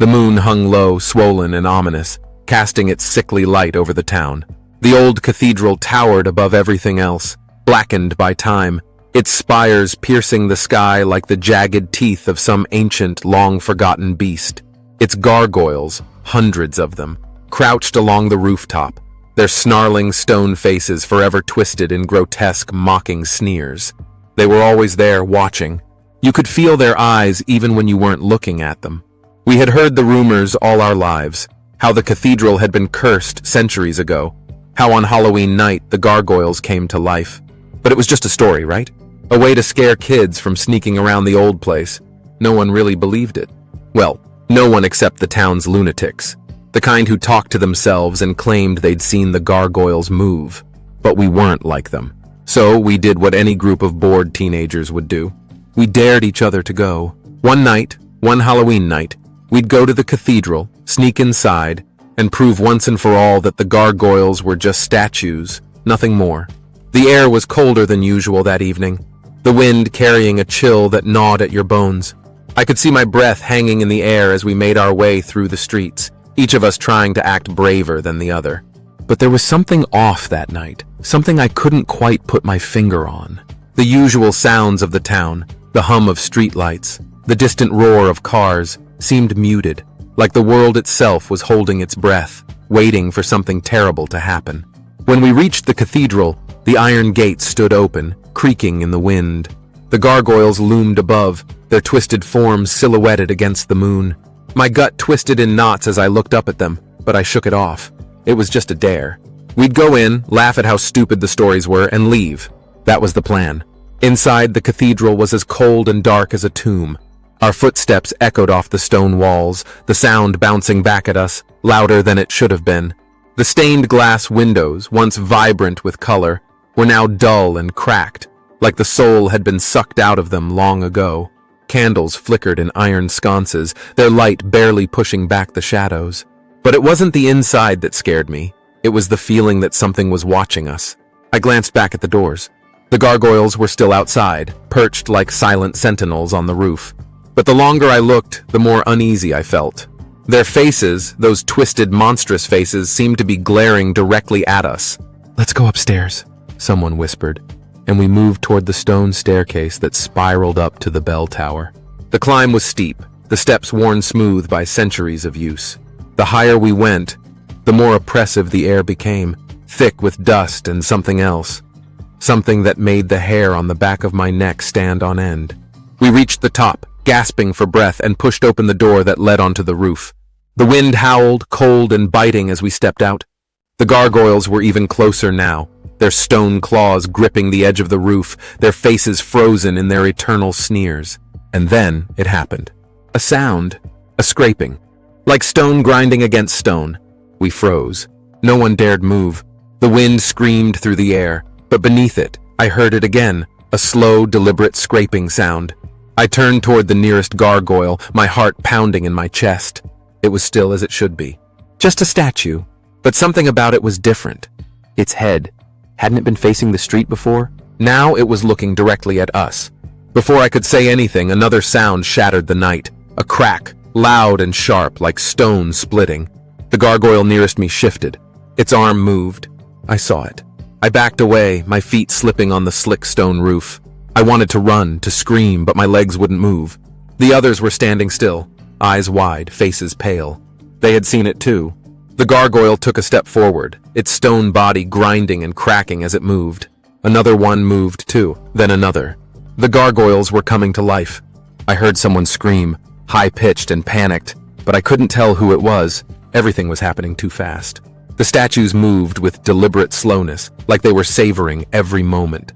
The moon hung low, swollen and ominous, casting its sickly light over the town. The old cathedral towered above everything else, blackened by time, its spires piercing the sky like the jagged teeth of some ancient, long-forgotten beast. Its gargoyles, hundreds of them, crouched along the rooftop, their snarling stone faces forever twisted in grotesque, mocking sneers. They were always there, watching. You could feel their eyes even when you weren't looking at them. We had heard the rumors all our lives, how the cathedral had been cursed centuries ago, how on Halloween night the gargoyles came to life. But it was just a story, right? A way to scare kids from sneaking around the old place. No one really believed it. Well, no one except the town's lunatics. The kind who talked to themselves and claimed they'd seen the gargoyles move. But we weren't like them. So we did what any group of bored teenagers would do. We dared each other to go. One night, one Halloween night, we'd go to the cathedral, sneak inside, and prove once and for all that the gargoyles were just statues, nothing more. The air was colder than usual that evening, the wind carrying a chill that gnawed at your bones. I could see my breath hanging in the air as we made our way through the streets, each of us trying to act braver than the other. But there was something off that night, something I couldn't quite put my finger on. The usual sounds of the town, the hum of streetlights, the distant roar of cars, seemed muted, like the world itself was holding its breath, waiting for something terrible to happen. When we reached the cathedral, the iron gates stood open, creaking in the wind. The gargoyles loomed above, their twisted forms silhouetted against the moon. My gut twisted in knots as I looked up at them, but I shook it off. It was just a dare. We'd go in, laugh at how stupid the stories were, and leave. That was the plan. Inside, the cathedral was as cold and dark as a tomb. Our footsteps echoed off the stone walls, the sound bouncing back at us, louder than it should have been. The stained glass windows, once vibrant with color, were now dull and cracked, like the soul had been sucked out of them long ago. Candles flickered in iron sconces, their light barely pushing back the shadows. But it wasn't the inside that scared me. It was the feeling that something was watching us. I glanced back at the doors. The gargoyles were still outside, perched like silent sentinels on the roof. But the longer I looked, the more uneasy I felt. Their faces, those twisted, monstrous faces, seemed to be glaring directly at us. "Let's go upstairs," someone whispered, and we moved toward the stone staircase that spiraled up to the bell tower. The climb was steep, the steps worn smooth by centuries of use. The higher we went, the more oppressive the air became, thick with dust and something else. Something that made the hair on the back of my neck stand on end. We reached the top, gasping for breath, and pushed open the door that led onto the roof. The wind howled, cold and biting as we stepped out. The gargoyles were even closer now, their stone claws gripping the edge of the roof, their faces frozen in their eternal sneers. And then it happened. A sound, a scraping, like stone grinding against stone. We froze. No one dared move. The wind screamed through the air, but beneath it, I heard it again, a slow, deliberate scraping sound. I turned toward the nearest gargoyle, my heart pounding in my chest. It was still as it should be. Just a statue, but something about it was different. Its head. Hadn't it been facing the street before? Now it was looking directly at us. Before I could say anything, another sound shattered the night. A crack, loud and sharp, like stone splitting. The gargoyle nearest me shifted. Its arm moved. I saw it. I backed away, my feet slipping on the slick stone roof. I wanted to run, to scream, but my legs wouldn't move. The others were standing still, eyes wide, faces pale. They had seen it too. The gargoyle took a step forward, its stone body grinding and cracking as it moved. Another one moved too, then another. The gargoyles were coming to life. I heard someone scream, high-pitched and panicked, but I couldn't tell who it was. Everything was happening too fast. The statues moved with deliberate slowness, like they were savoring every moment.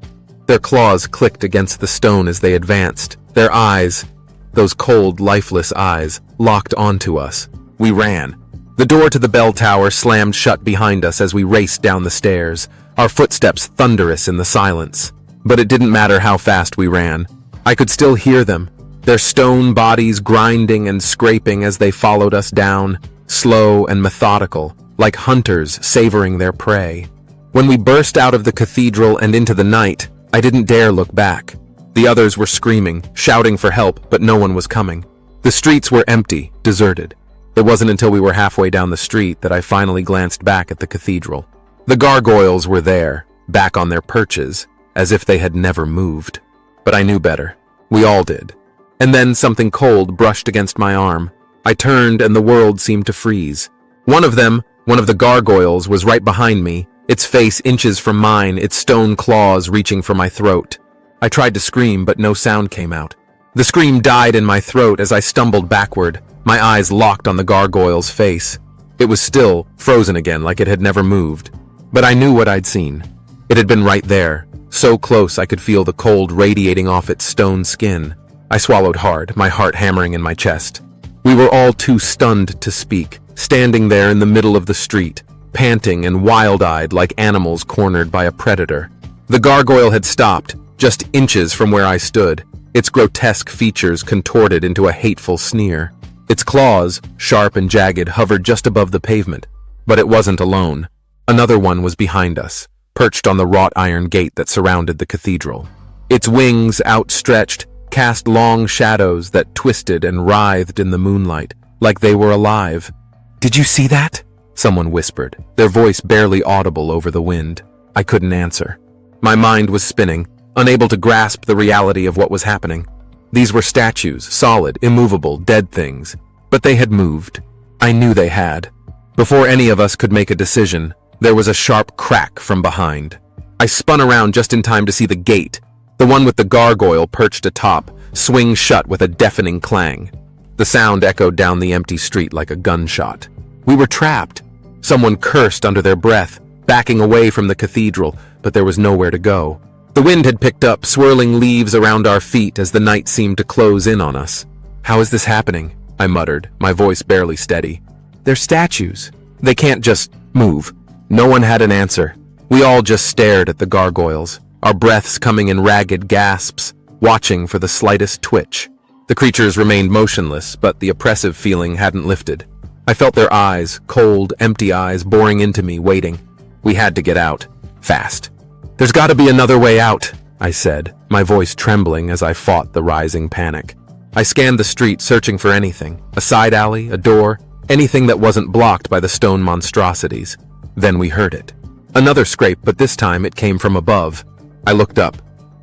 Their claws clicked against the stone as they advanced. Their eyes, those cold, lifeless eyes, locked onto us. We ran. The door to the bell tower slammed shut behind us as we raced down the stairs, our footsteps thunderous in the silence. But it didn't matter how fast we ran. I could still hear them, their stone bodies grinding and scraping as they followed us down, slow and methodical, like hunters savoring their prey. When we burst out of the cathedral and into the night, I didn't dare look back. The others were screaming, shouting for help, but no one was coming. The streets were empty, deserted. It wasn't until we were halfway down the street that I finally glanced back at the cathedral. The gargoyles were there, back on their perches, as if they had never moved. But I knew better. We all did. And then something cold brushed against my arm. I turned and the world seemed to freeze. One of the gargoyles, was right behind me, its face inches from mine, its stone claws reaching for my throat. I tried to scream, but no sound came out. The scream died in my throat as I stumbled backward, my eyes locked on the gargoyle's face. It was still, frozen again like it had never moved. But I knew what I'd seen. It had been right there, so close I could feel the cold radiating off its stone skin. I swallowed hard, my heart hammering in my chest. We were all too stunned to speak, standing there in the middle of the street, panting and wild-eyed like animals cornered by a predator. The gargoyle had stopped, just inches from where I stood, its grotesque features contorted into a hateful sneer. Its claws, sharp and jagged, hovered just above the pavement. But it wasn't alone. Another one was behind us, perched on the wrought iron gate that surrounded the cathedral. Its wings, outstretched, cast long shadows that twisted and writhed in the moonlight, like they were alive. "Did you see that?" someone whispered, their voice barely audible over the wind. I couldn't answer. My mind was spinning, unable to grasp the reality of what was happening. These were statues, solid, immovable, dead things. But they had moved. I knew they had. Before any of us could make a decision, there was a sharp crack from behind. I spun around just in time to see the gate, the one with the gargoyle perched atop, swing shut with a deafening clang. The sound echoed down the empty street like a gunshot. We were trapped. Someone cursed under their breath, backing away from the cathedral, but there was nowhere to go. The wind had picked up, swirling leaves around our feet as the night seemed to close in on us. "How is this happening?" I muttered, my voice barely steady. "They're statues. They can't just move." No one had an answer. We all just stared at the gargoyles, our breaths coming in ragged gasps, watching for the slightest twitch. The creatures remained motionless, but the oppressive feeling hadn't lifted. I felt their eyes, cold, empty eyes, boring into me, waiting. We had to get out. Fast. "There's got to be another way out," I said, my voice trembling as I fought the rising panic. I scanned the street, searching for anything, a side alley, a door, anything that wasn't blocked by the stone monstrosities. Then we heard it. Another scrape, but this time it came from above. I looked up.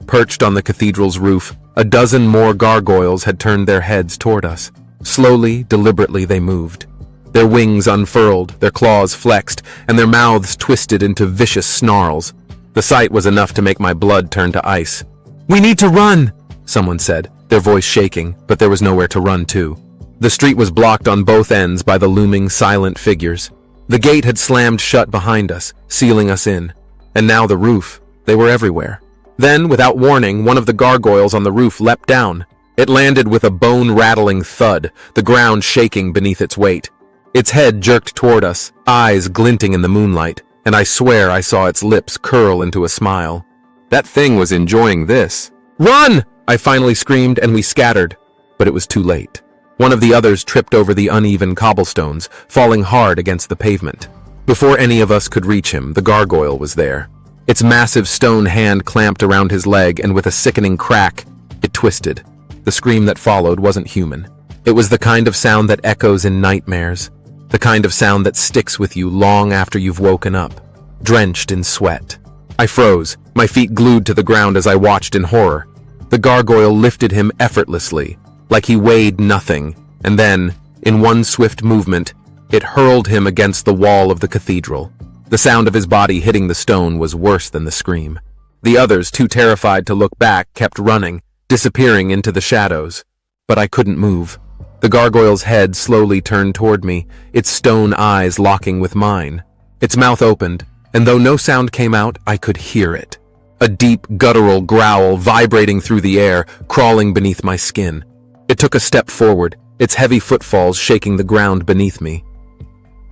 Perched on the cathedral's roof, a dozen more gargoyles had turned their heads toward us. Slowly, deliberately they moved. Their wings unfurled, their claws flexed, and their mouths twisted into vicious snarls. The sight was enough to make my blood turn to ice. "We need to run," someone said, their voice shaking, but there was nowhere to run to. The street was blocked on both ends by the looming silent figures. The gate had slammed shut behind us, sealing us in. And now the roof. They were everywhere. Then, without warning, one of the gargoyles on the roof leapt down. It landed with a bone-rattling thud, the ground shaking beneath its weight. Its head jerked toward us, eyes glinting in the moonlight, and I swear I saw its lips curl into a smile. That thing was enjoying this. "Run!" I finally screamed, and we scattered. But it was too late. One of the others tripped over the uneven cobblestones, falling hard against the pavement. Before any of us could reach him, the gargoyle was there. Its massive stone hand clamped around his leg, and with a sickening crack, it twisted. The scream that followed wasn't human. It was the kind of sound that echoes in nightmares, the kind of sound that sticks with you long after you've woken up, drenched in sweat. I froze, my feet glued to the ground as I watched in horror. The gargoyle lifted him effortlessly, like he weighed nothing, and then, in one swift movement, it hurled him against the wall of the cathedral. The sound of his body hitting the stone was worse than the scream. The others, too terrified to look back, kept running, disappearing into the shadows. But I couldn't move. The gargoyle's head slowly turned toward me, its stone eyes locking with mine. Its mouth opened, and though no sound came out, I could hear it. A deep, guttural growl vibrating through the air, crawling beneath my skin. It took a step forward, its heavy footfalls shaking the ground beneath me.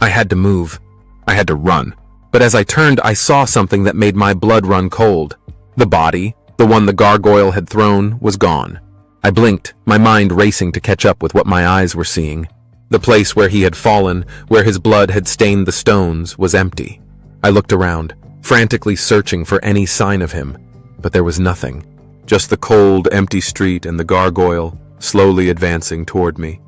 I had to move. I had to run. But as I turned, I saw something that made my blood run cold. The body, the one the gargoyle had thrown, was gone. I blinked, my mind racing to catch up with what my eyes were seeing. The place where he had fallen, where his blood had stained the stones, was empty. I looked around, frantically searching for any sign of him, but there was nothing. Just the cold, empty street and the gargoyle, slowly advancing toward me.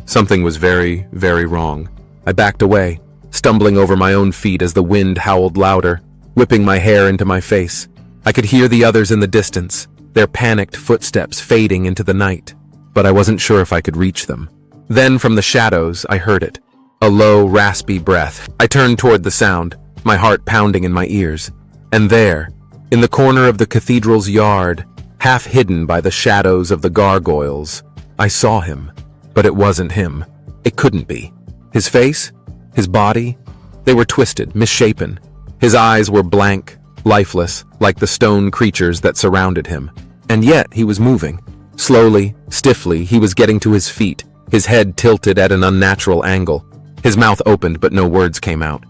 Something was very, very wrong. I backed away, stumbling over my own feet as the wind howled louder, whipping my hair into my face. I could hear the others in the distance, their panicked footsteps fading into the night, but I wasn't sure if I could reach them. Then from the shadows, I heard it. A low, raspy breath. I turned toward the sound, my heart pounding in my ears. And there, in the corner of the cathedral's yard, half hidden by the shadows of the gargoyles, I saw him. But it wasn't him. It couldn't be. His face, his body, they were twisted, misshapen. His eyes were blank, lifeless, like the stone creatures that surrounded him. And yet he was moving. Slowly, stiffly, he was getting to his feet, his head tilted at an unnatural angle. His mouth opened, but no words came out.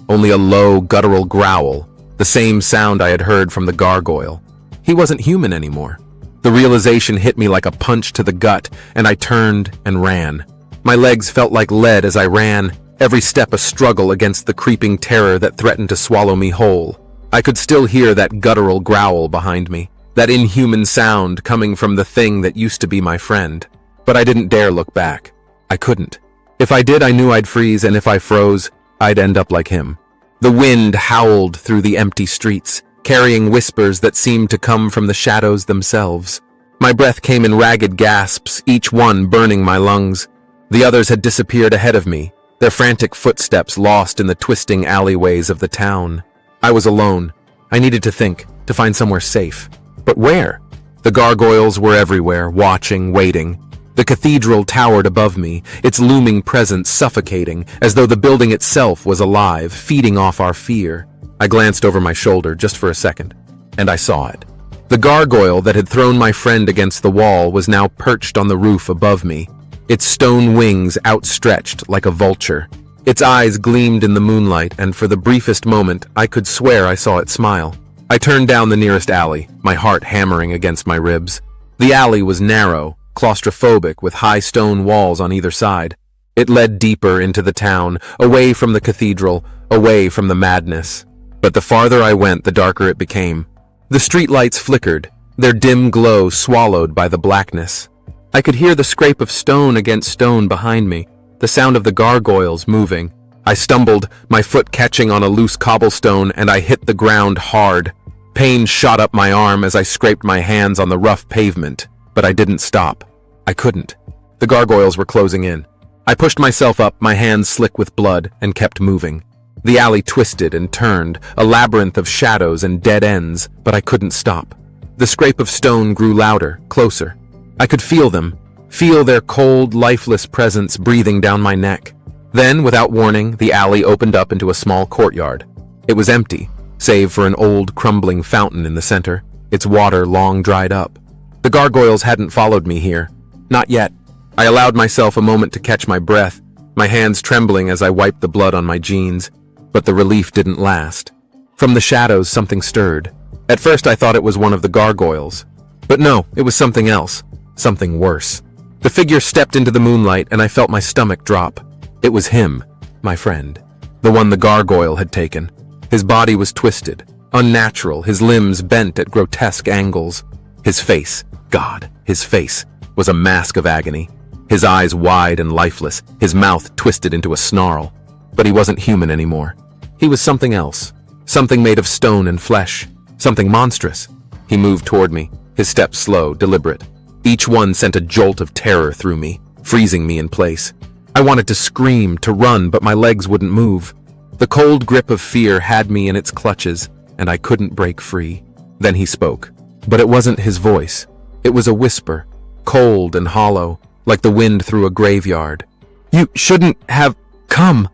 Only a low, guttural growl, the same sound I had heard from the gargoyle. He wasn't human anymore. The realization hit me like a punch to the gut, and I turned and ran. My legs felt like lead as I ran, every step a struggle against the creeping terror that threatened to swallow me whole. I could still hear that guttural growl behind me, that inhuman sound coming from the thing that used to be my friend. But I didn't dare look back. I couldn't. If I did, I knew I'd freeze, and if I froze, I'd end up like him. The wind howled through the empty streets, carrying whispers that seemed to come from the shadows themselves. My breath came in ragged gasps, each one burning my lungs. The others had disappeared ahead of me, their frantic footsteps lost in the twisting alleyways of the town. I was alone. I needed to think, to find somewhere safe. But where? The gargoyles were everywhere, watching, waiting. The cathedral towered above me, its looming presence suffocating, as though the building itself was alive, feeding off our fear. I glanced over my shoulder just for a second, and I saw it. The gargoyle that had thrown my friend against the wall was now perched on the roof above me, its stone wings outstretched like a vulture. Its eyes gleamed in the moonlight, and for the briefest moment, I could swear I saw it smile. I turned down the nearest alley, my heart hammering against my ribs. The alley was narrow, claustrophobic, with high stone walls on either side. It led deeper into the town, away from the cathedral, away from the madness. But the farther I went, the darker it became. The streetlights flickered, their dim glow swallowed by the blackness. I could hear the scrape of stone against stone behind me, the sound of the gargoyles moving. I stumbled, my foot catching on a loose cobblestone, and I hit the ground hard. Pain shot up my arm as I scraped my hands on the rough pavement, but I didn't stop. I couldn't. The gargoyles were closing in. I pushed myself up, my hands slick with blood, and kept moving. The alley twisted and turned, a labyrinth of shadows and dead ends, but I couldn't stop. The scrape of stone grew louder, closer. I could feel them, feel their cold, lifeless presence breathing down my neck. Then, without warning, the alley opened up into a small courtyard. It was empty, save for an old, crumbling fountain in the center, its water long dried up. The gargoyles hadn't followed me here. Not yet. I allowed myself a moment to catch my breath, my hands trembling as I wiped the blood on my jeans. But the relief didn't last. From the shadows, something stirred. At first, I thought it was one of the gargoyles. But no, it was something else. Something worse. The figure stepped into the moonlight, and I felt my stomach drop. It was him, my friend. The one the gargoyle had taken. His body was twisted, unnatural, his limbs bent at grotesque angles. His face, God, his face, was a mask of agony. His eyes wide and lifeless, his mouth twisted into a snarl. But he wasn't human anymore. He was something else. Something made of stone and flesh. Something monstrous. He moved toward me, his steps slow, deliberate. Each one sent a jolt of terror through me, freezing me in place. I wanted to scream, to run, but my legs wouldn't move. The cold grip of fear had me in its clutches, and I couldn't break free. Then he spoke. But it wasn't his voice. It was a whisper, cold and hollow, like the wind through a graveyard. "You shouldn't have come."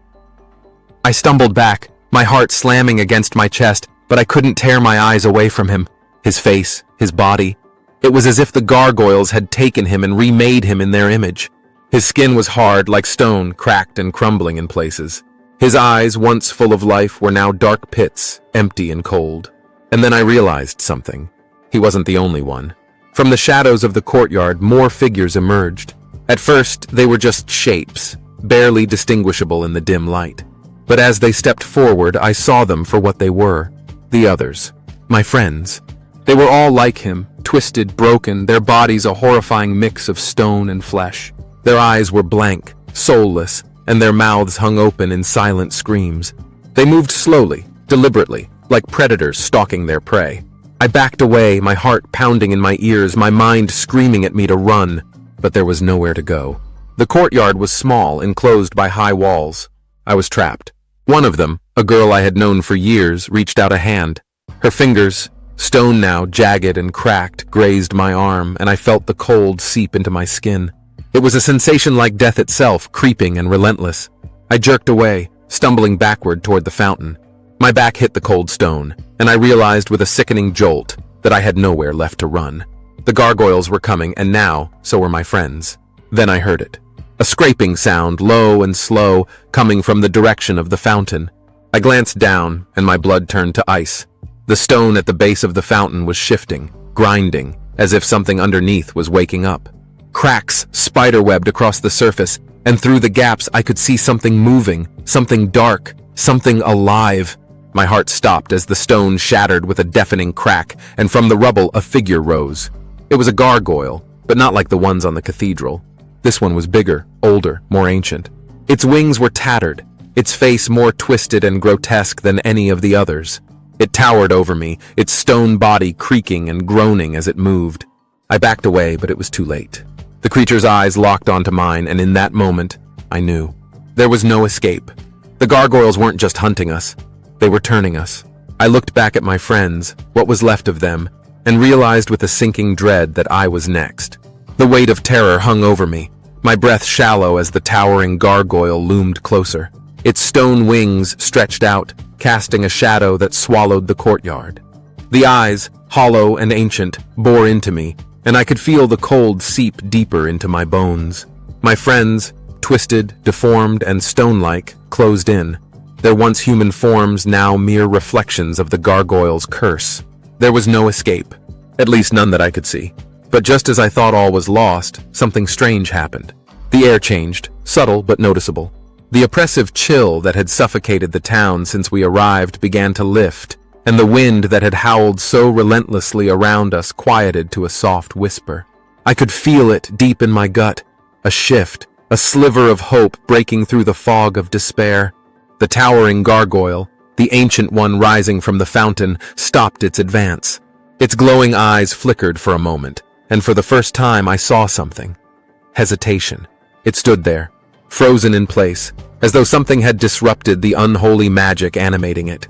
I stumbled back, my heart slamming against my chest, but I couldn't tear my eyes away from him. His face, his body. It was as if the gargoyles had taken him and remade him in their image. His skin was hard, like stone, cracked and crumbling in places. His eyes, once full of life, were now dark pits, empty and cold. And then I realized something. He wasn't the only one. From the shadows of the courtyard, more figures emerged. At first, they were just shapes, barely distinguishable in the dim light. But as they stepped forward, I saw them for what they were. The others. My friends. They were all like him, twisted, broken, their bodies a horrifying mix of stone and flesh. Their eyes were blank, soulless, and their mouths hung open in silent screams. They moved slowly, deliberately, like predators stalking their prey. I backed away, my heart pounding in my ears, my mind screaming at me to run, but there was nowhere to go. The courtyard was small, enclosed by high walls. I was trapped. One of them, a girl I had known for years, reached out a hand. Her fingers, stone now, jagged and cracked, grazed my arm, and I felt the cold seep into my skin. It was a sensation like death itself, creeping and relentless. I jerked away, stumbling backward toward the fountain. My back hit the cold stone, and I realized with a sickening jolt that I had nowhere left to run. The gargoyles were coming, and now, so were my friends. Then I heard it. A scraping sound, low and slow, coming from the direction of the fountain. I glanced down, and my blood turned to ice. The stone at the base of the fountain was shifting, grinding, as if something underneath was waking up. Cracks spiderwebbed across the surface, and through the gaps I could see something moving, something dark, something alive. My heart stopped as the stone shattered with a deafening crack, and from the rubble a figure rose. It was a gargoyle, but not like the ones on the cathedral. This one was bigger, older, more ancient. Its wings were tattered, its face more twisted and grotesque than any of the others. It towered over me, its stone body creaking and groaning as it moved. I backed away, but it was too late. The creature's eyes locked onto mine, and in that moment, I knew. There was no escape. The gargoyles weren't just hunting us. They were turning us. I looked back at my friends, what was left of them, and realized with a sinking dread that I was next. The weight of terror hung over me, my breath shallow as the towering gargoyle loomed closer. Its stone wings stretched out, casting a shadow that swallowed the courtyard. The eyes, hollow and ancient, bore into me, and I could feel the cold seep deeper into my bones. My friends, twisted, deformed, and stone-like, closed in. Their once human forms now mere reflections of the gargoyle's curse. There was no escape, at least none that I could see. But just as I thought all was lost, something strange happened. The air changed, subtle but noticeable. The oppressive chill that had suffocated the town since we arrived began to lift, and the wind that had howled so relentlessly around us quieted to a soft whisper. I could feel it deep in my gut, a shift, a sliver of hope breaking through the fog of despair. The towering gargoyle, the ancient one rising from the fountain, stopped its advance. Its glowing eyes flickered for a moment, and for the first time I saw something. Hesitation. It stood there, frozen in place, as though something had disrupted the unholy magic animating it.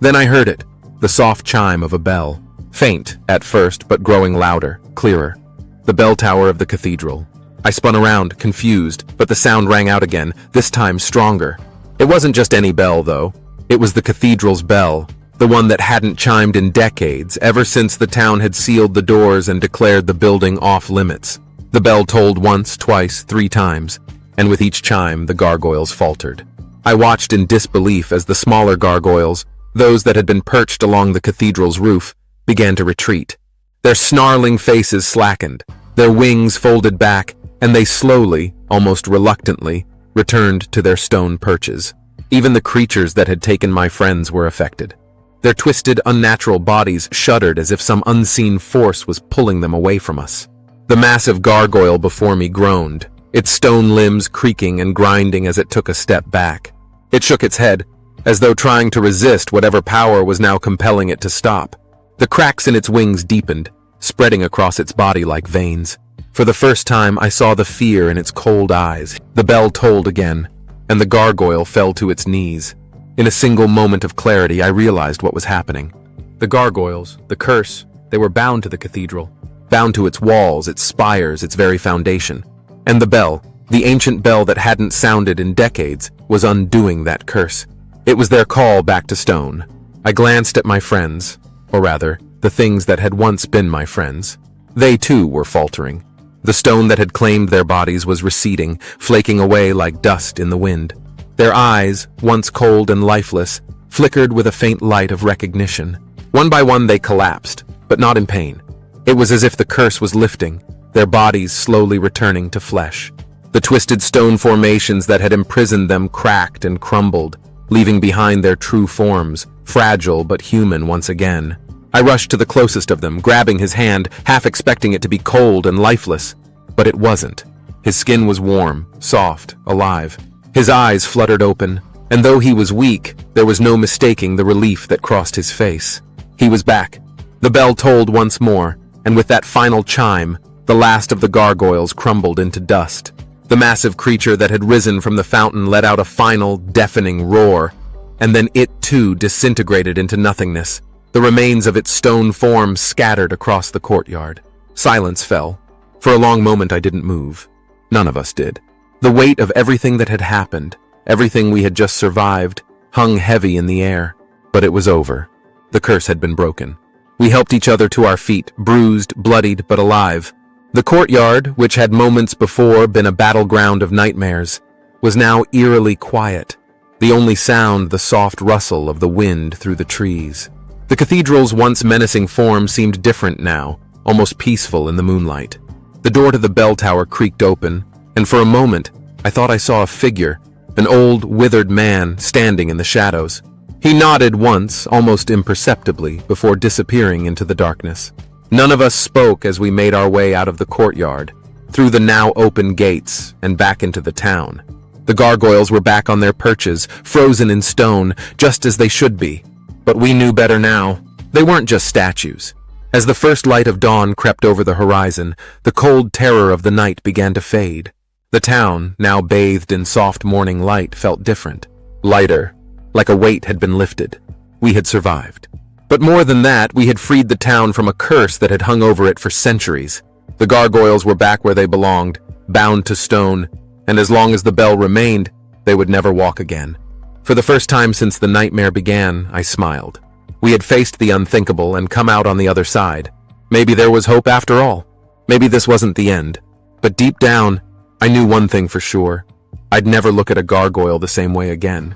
Then I heard it, the soft chime of a bell. Faint, at first, but growing louder, clearer. The bell tower of the cathedral. I spun around, confused, but the sound rang out again, this time stronger. It wasn't just any bell, though. It was the cathedral's bell, the one that hadn't chimed in decades, ever since the town had sealed the doors and declared the building off limits. The bell tolled once, twice, 3 times, and with each chime, the gargoyles faltered. I watched in disbelief as the smaller gargoyles, those that had been perched along the cathedral's roof, began to retreat. Their snarling faces slackened, their wings folded back, and they slowly, almost reluctantly, returned to their stone perches. Even the creatures that had taken my friends were affected. Their twisted, unnatural bodies shuddered as if some unseen force was pulling them away from us. The massive gargoyle before me groaned, its stone limbs creaking and grinding as it took a step back. It shook its head, as though trying to resist whatever power was now compelling it to stop. The cracks in its wings deepened, spreading across its body like veins. For the first time, I saw the fear in its cold eyes. The bell tolled again, and the gargoyle fell to its knees. In a single moment of clarity, I realized what was happening. The gargoyles, the curse, they were bound to the cathedral, bound to its walls, its spires, its very foundation. And the bell, the ancient bell that hadn't sounded in decades, was undoing that curse. It was their call back to stone. I glanced at my friends, or rather, the things that had once been my friends. They too were faltering. The stone that had claimed their bodies was receding, flaking away like dust in the wind. Their eyes, once cold and lifeless, flickered with a faint light of recognition. One by one they collapsed, but not in pain. It was as if the curse was lifting, their bodies slowly returning to flesh. The twisted stone formations that had imprisoned them cracked and crumbled, leaving behind their true forms, fragile but human once again. I rushed to the closest of them, grabbing his hand, half expecting it to be cold and lifeless. But it wasn't. His skin was warm, soft, alive. His eyes fluttered open, and though he was weak, there was no mistaking the relief that crossed his face. He was back. The bell tolled once more, and with that final chime, the last of the gargoyles crumbled into dust. The massive creature that had risen from the fountain let out a final, deafening roar, and then it too disintegrated into nothingness. The remains of its stone form scattered across the courtyard. Silence fell. For a long moment I didn't move. None of us did. The weight of everything that had happened, everything we had just survived, hung heavy in the air. But it was over. The curse had been broken. We helped each other to our feet, bruised, bloodied, but alive. The courtyard, which had moments before been a battleground of nightmares, was now eerily quiet. The only sound the soft rustle of the wind through the trees. The cathedral's once menacing form seemed different now, almost peaceful in the moonlight. The door to the bell tower creaked open, and for a moment, I thought I saw a figure, an old, withered man standing in the shadows. He nodded once, almost imperceptibly, before disappearing into the darkness. None of us spoke as we made our way out of the courtyard, through the now open gates, and back into the town. The gargoyles were back on their perches, frozen in stone, just as they should be. But we knew better now. They weren't just statues. As the first light of dawn crept over the horizon, the cold terror of the night began to fade. The town, now bathed in soft morning light, felt different. Lighter, like a weight had been lifted. We had survived. But more than that, we had freed the town from a curse that had hung over it for centuries. The gargoyles were back where they belonged, bound to stone, and as long as the bell remained, they would never walk again. For the first time since the nightmare began, I smiled. We had faced the unthinkable and come out on the other side. Maybe there was hope after all. Maybe this wasn't the end. But deep down, I knew one thing for sure. I'd never look at a gargoyle the same way again.